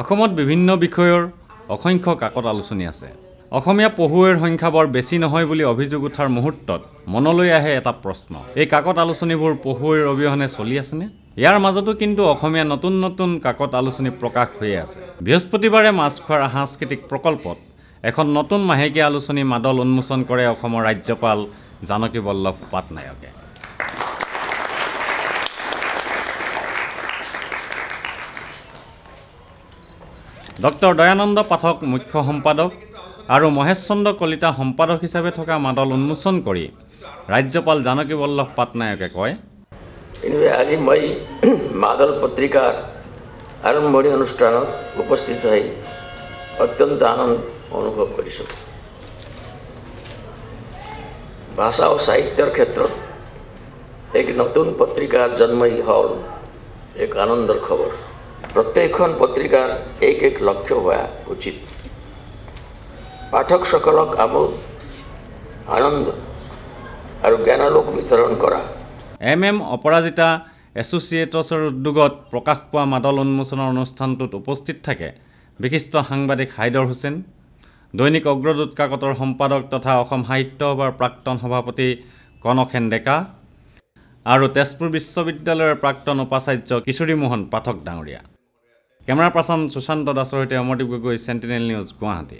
অসমত বিভিন্ন বিষয়ৰ অসংখ্য কাকত আলোচনী আছে। অসমীয়া পঢ়ুৱৈৰ সংখ্যা বৰ বেছি নহয় বুলি অভিযোগ উঠাৰ মুহূৰ্তত মনলৈ আহে এটা প্ৰশ্ন, এই কাকত আলোচনীবোৰ পঢ়ুৱৈৰ অবিহনে চলি আছেনে? ইয়াৰ মাজতো কিন্তু অসমীয়া নতুন নতুন কাকত আলোচনী প্ৰকাশ হৈ আছে। বৃহস্পতিবাৰে মাছখোৱাৰ সাংস্কৃতিক প্ৰকল্পত এখন নতুন মাহেকীয়া আলোচনী মাদল উন্মোচন কৰে অসমৰ ৰাজ্যপাল জানকী বল্লভ পাটনায়কে। ডক্টৰ দয়ানন্দ পাঠক মুখ্য সম্পাদক আৰু মহেশ চন্দ্ৰ কলিতা সম্পাদক হিচাপে থকা মাদল উন্মোচন কৰি ৰাজ্যপাল জানকী বল্লভ পাটনায়কে কয়, আজি মই মাদল পত্ৰিকাৰ আৰম্ভণি অনুষ্ঠানত উপস্থিত হৈ অত্যন্ত আনন্দ অনুভৱ কৰিছোঁ। ভাষা আৰু সাহিত্যৰ ক্ষেত্ৰত এক নতুন পত্ৰিকাৰ জন্মই হ'ল এক আনন্দৰ খবৰ। প্ৰত্যেকখন পত্ৰিকাৰ এক লক্ষ্য হোৱা উচিত, পাঠকসকলক আমোদ আনন্দ আৰু জ্ঞানালোক বিতৰণ কৰা। MM অপৰাজিতা এছ'চিয়েটছৰ উদ্যোগত প্ৰকাশ পোৱা মাদল উন্মোচনৰ অনুষ্ঠানটোত উপস্থিত থাকে বিশিষ্ট সাংবাদিক হাইদৰ হুছেইন, দৈনিক অগ্ৰদূত কাকতৰ সম্পাদক তথা অসম সাহিত্য সভাৰ প্ৰাক্তন সভাপতি কনকসেন ডেকা আৰু তেজপুৰ বিশ্ববিদ্যালয়ৰ প্ৰাক্তন উপাচাৰ্য কিশোৰী মোহন পাঠক ডাঙৰীয়া। কেমেৰা পাৰ্চন সুশান্ত দাসৰ সৈতে অমৰদীপ গগৈ, চেণ্টিনেল নিউজ, গুৱাহাটী।